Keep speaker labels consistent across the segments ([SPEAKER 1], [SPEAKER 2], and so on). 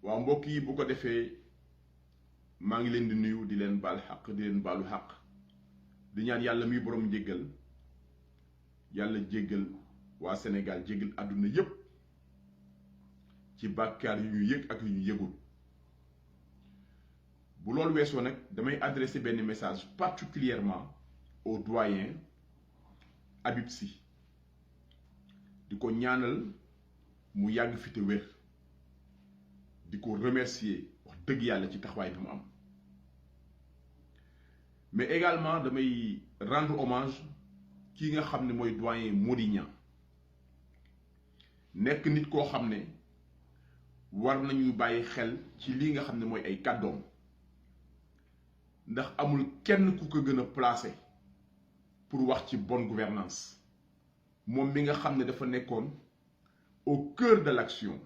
[SPEAKER 1] waaw mbokk yi bu ko defee maa ngi leen di nuyu di leen baal xaq di leen baalu xaq di ñaan yàlla mi borom njéggal yàlla jéggal waa Sénégal jéggal àdduna yépp ci bàkkaar yu ñu yëg ak yu ñu yëgul bu loolu weesoo nag damay adresser benn message particulièrement au doyen Habib Sy di ko ñaanal mu yàgg fi te wér di ko remercier wax dëgg yàlla ci taxawaay bi mu am mais également damay rendre hommage kii nga xam ne mooy doyen Mody Niang nekk nit koo xam ne war nañu bàyyi xel ci lii nga xam ne mooy ay kàddoom ndax amul kenn ku ko gën a placé pour wax ci bonne gouvernance moom mi nga xam ne dafa nekkoon au cœur de l'action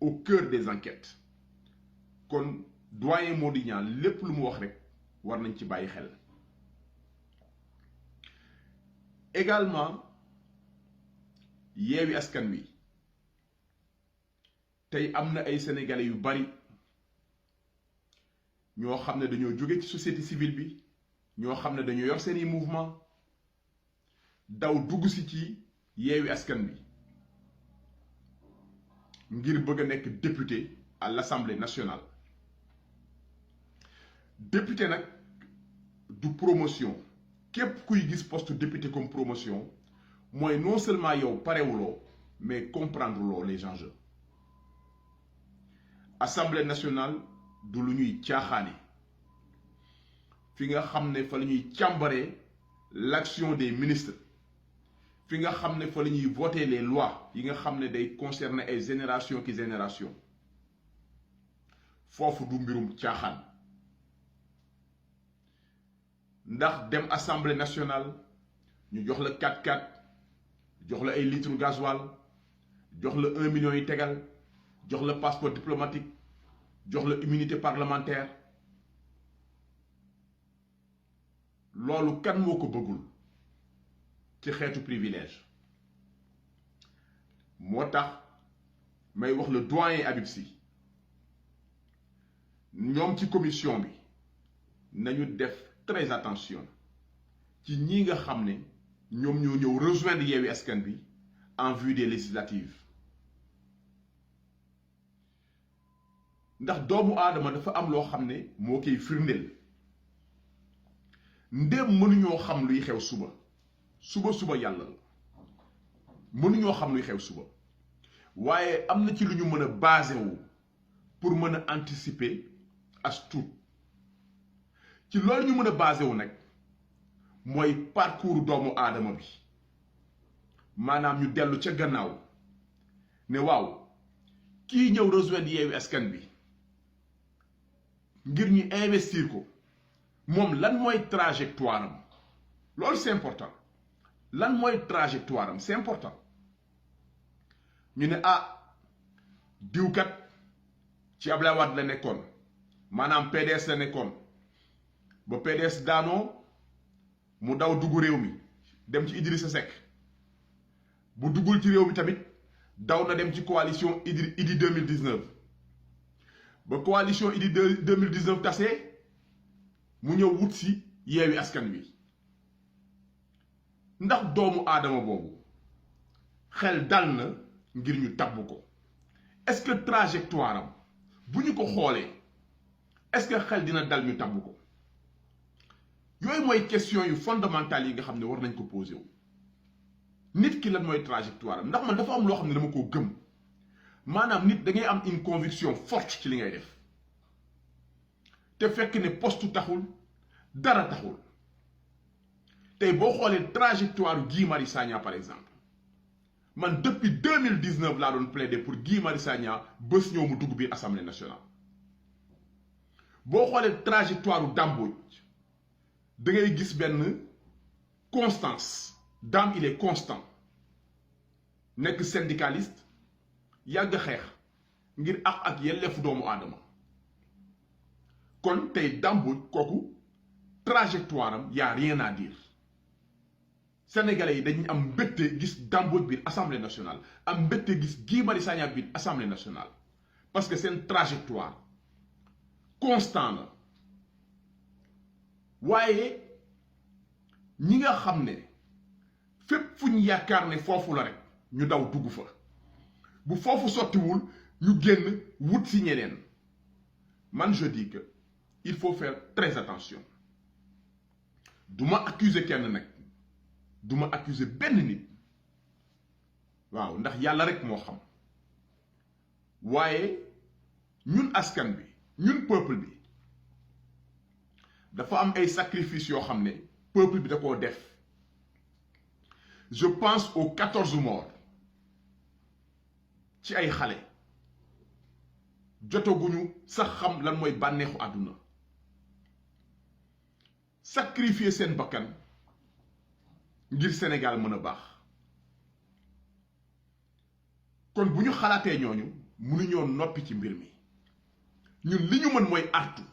[SPEAKER 1] au cœur des enquêtes kon doyen Mody Niang lépp lu mu wax rek war nañ ci bàyyi xel également Yewwi Askan Wi tey am na ay sénégalais yu bari ñoo xam ne dañoo jóge ci société civile bi ñoo xam ne dañoo yor seeni mouvement daw dugg si ci Yewwi Askan Wi ngir bëgg a nekk député à l'Assemblée nationale député nag du promotion képp kuy gis poste député comme promotion mooy non seulement yow parewuloo mais comprendre loo les enjeux Assemblée nationale du lu ñuy caaxaane fi nga xam ne fa la ñuy càmbaree l'action des ministres fi nga xam ne fa la ñuy voter les lois yi nga xam ne day concerner ay génération ki génération foofu du mbirum caaxaan ndax dem assemblée nationale ñu jox la 4x4 jox la ay litres gasoil jox la 1 million yi tegal jox la passeport diplomatique jox la immunité parlementaire loolu kan moo ko bëggul ci xeetu privilège moo tax may wax le doyen Habib Sy ñoom ci commission bi nañu def très attention ci ñi nga xam ne ñoom ñoo ñëw rejoindre Yewwi Askan Wi en vue des législatives ndax doomu aadama dafa am loo xam ne moo koy firndeel ndéem mënuñoo xam luy xew suba yàlla la mënuñoo xam luy xew suba waaye am na ci lu ñu mën a basé wu pour mën a anticiper as tuut ci loolu ñu mën a basé wu nag mooy parcours doomu aadama bi maanaam ñu dellu ca gannaaw ne waaw kii ñëw rejoindre Yewwi Askan Wi ngir ñu investir ko moom lan mooy trajectoire am loolu c'est important lan mooy trajectoire am c'est important ñu ne diwkat ci Ablaye Wade la nekkoon maanaam PDS la nekkoon ba PDS daanoo mu daw dugg réew mi dem ci Idrissa Seck bu duggul ci réew mi tamit daw na dem ci coalition Idy 2019 ba coalition Idy 2019 tasee mu ñëw wut si Yewwi Askan Wi ndax doomu aadama boobu xel dal na ngir ñu tabb ko est-ce que trajectoire am bu ñu ko xoolee est-ce que xel dina dal ñu tabb ko yooyu mooy question yu fondamentales yi nga xam ne war nañ ko posé wu nit ki lan mooy trajectoire am ndax man dafa am loo xam ne dama koo gëm maanaam nit da ngay am une conviction forte ci li ngay def te fekk ne poste taxul dara taxul tey boo xoolee trajectoire Guy Marius Sagna par exemple man depuis 2019 laa doon plaider pour Guy Marius Sagna bés ñëw mu dugg biir assemblée nationale boo xoolee trajectoire Dame Mbodj da ngay gis benn constance Dame il est constant nekk syndicaliste yàgg xeex ngir ak yelleefu doomu aadama kon tey Dame Mbodj kooku trajectoire am y a rien à dire sénégalais yi dañuy am mbégte gis Dame Mbodj biir assemblée nationale am mbégte gis Guy Marius Sagna biir assemblée nationale parce que c'est une trajectoire constant la waaye ñi nga xam ne fépp fu ñu yaakaar ne foofu la rek ñu daw dugg fa bu foofu sottiwul ñu génn wut si ñeneen man je dis que il faut faire très attention duma accuser kenn nag duma accuser benn nit waaw ndax yàlla rek moo xam waaye ñun askan bi ñun peuple bi dafa am ay sacrifices yoo xam ne peuple bi da koo def je pense aux 14 morts ci ay xale jotaguñu sax xam lan mooy bànneexu àdduna sacrifier seen bakkan ngir Sénégal mën a baax kon bu ñu xalaatee ñooñu mënuñoo noppi ci mbir mi ñun li ñu mën mooy artu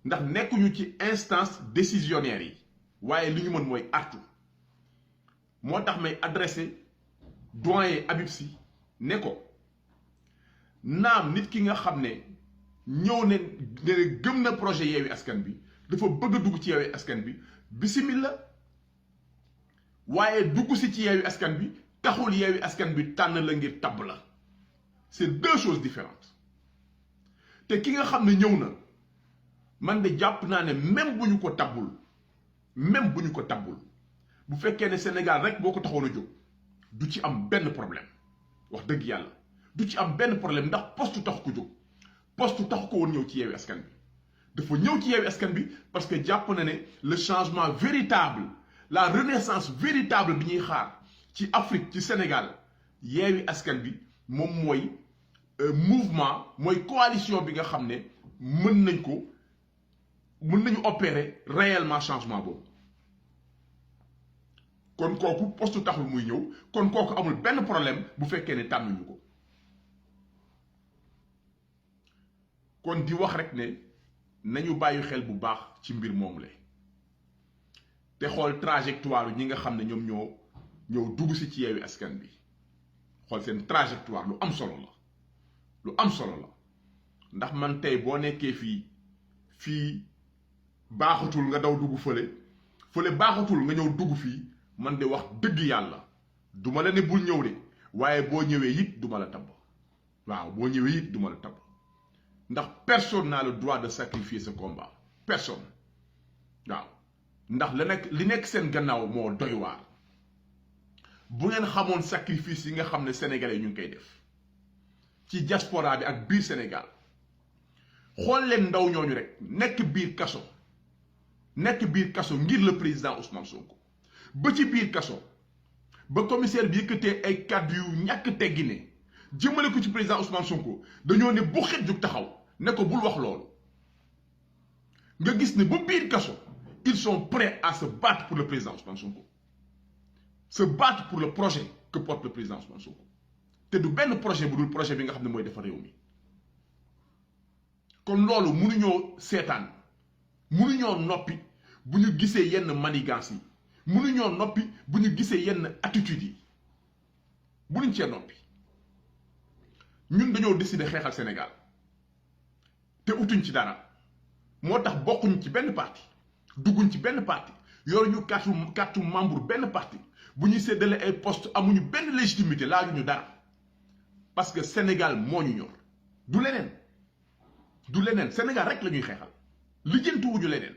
[SPEAKER 1] ndax nekkuñu ci instance décisionnaire yi waaye li ñu mën mooy artu moo tax may adressé doyen Habib Sy ne ko naam nit ki nga xam ne ñëw ne gëm na projet Yewwi Askan bi dafa bëgg a dugg ci Yewwi Askan bi bismillah waaye dugg si ci Yewwi Askan bi taxul Yewwi Askan bi tànn la ngir tabb la c'est deux choses différentes te ki nga xam ne ñëw na man de jàpp naa ne même bu ñu ko tabbul bu fekkee ne Sénégal rek boo ko taxoon a jóg du ci am benn problème wax dëgg yàlla du ci am benn problème ndax poste tax ko jóg poste tax ko woon ñëw ci Yewwi Askan bi dafa ñëw ci Yewwi Askan bi parce que jàpp na ne le changement véritable la renaissance véritable bi ñuy xaar ci Afrique ci Sénégal Yewwi Askan bi moom mooy mouvement mooy coalition bi nga xam ne mën nañu opérer réellement changement boobu kon kooku poste taxul muy ñëw kon kooku amul benn problème bu fekkee ne tànnuñu ko kon di wax rek ne nañu bàyyi xel bu baax ci mbir moomu la te xool trajectoire ñi nga xam ne ñoom ñoo dugg si ci Yewwi Askan bi xool seen trajectoire lu am solo la ndax man tey boo nekkee fii baaxatul nga daw dugg fële baaxatul nga ñëw dugg fii man de wax dëgg yàlla duma la ne bul ñëw de waaye boo ñëwee it duma la tabb waaw boo ñëwee it duma la tabb ndax personne n'a le droit de sacrifier ce combat personne waaw ndax li nekk seen gannaaw moo doy waar bu ngeen xamoon sacrifice yi nga xam ne sénégalais ñu ngi koy def ci diaspora bi ak biir Sénégal xool leen ndaw ñooñu rek nekk biir kaso ngir le président Ousmane Sonko ba ci biir kaso ba commissaire bi yëkkatee ay kàddu yu ñàkk teggine jëmale ko ci président Ousmane Sonko dañoo ne bu xet jug taxaw ne ko bul wax loolu nga gis ne ba biir kaso ils sont prêts à se battre pour le président Ousmane Sonko se battre pour le projet que porte le président Ousmane Sonko te du benn projet bu dul projet bi nga xam ne mooy defar réew mi kon loolu mënuñoo seetaan mënuñoo noppi bu ñu gisee yenn manigance yi mënuñoo noppi bu ñu gisee yenn attitudes yi mënuñ cee noppi ñun dañoo décider xeexal Sénégal te utuñ ci dara moo tax bokkuñ ci benn parti dugguñ ci benn parti yoruñu carte membre benn parti bu ñuy séddale ay poste amuñu benn légitimité laajuñu dara parce que Sénégal moo ñu ñor du leneen Sénégal rek la ñuy xeexal lijjantiwuñu leneen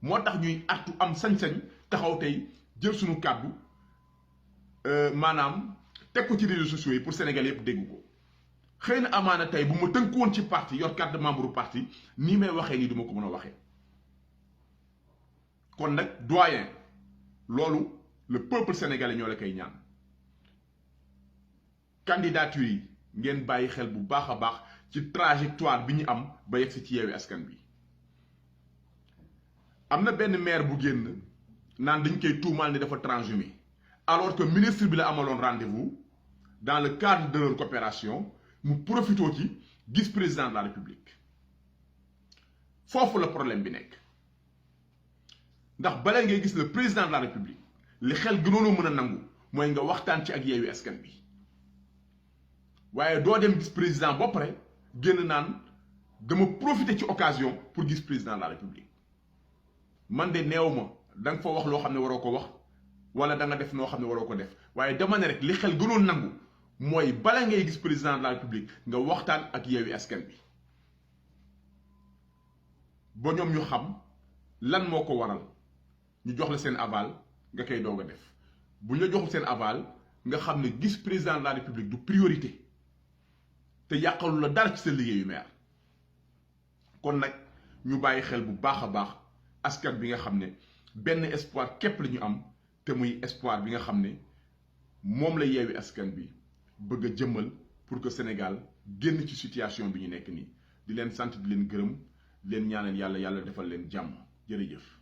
[SPEAKER 1] moo tax ñuy artu am sañ-sañ taxaw tey jël suñu kàddu maanaam teg ko ci réseaux sociaux yi pour Sénégal yëpp dégg ko xëy na amaana tey bu ma tënku woon ci parti yor carte de membre parti nii may waxee nii duma ko mën a waxee kon nag doyen loolu le peuple sénégalais ñoo la koy ñaan candidature yi ngeen bàyyi xel bu baax a baax ci trajectoire bi ñu am ba yegsi ci Yewwi Askan bi am na benn maire bu génn naan dañ koy tuumaal ne dafa transhumé alors que ministre bi la amaloon rendez-vous dans le cadre de leur coopération mu profitoo ci gis président de la République foofu la problème bi nekk ndax bala ngay gis le président de la République li xel gënoon a mën a nangu mooy nga waxtaan ci ak Yewwi Askan bi waaye doo dem gis président ba pare génn naan dama profiter ci occasion pour gis président de la république man de neew ma da nga fa wax loo xam ne waroo ko wax wala da nga def noo xam ne waroo ko def waaye dama ne rek li xel gënoon nangu mooy bala ngay gis président de la république nga waxtaan ak Yewwi Askan Wi ba ñoom ñu xam lan moo ko waral ñu jox la seen aval nga koy doog a def bu ñu la joxul seen aval nga xam ne gis président de la république du priorité te yàqalu la dara ci sa liggéeyu maire kon nag ñu bàyyi xel bu baax a baax askan bi nga xam ne benn espoir képp la ñu am te muy espoir bi nga xam ne moom la Yewwi Askan Wi bëgg a jëmmal pour que Sénégal génn ci situation bi ñu nekk nii di leen sant di leen gërëm di leen ñaanal yàlla defal leen jàmm jërëjëf.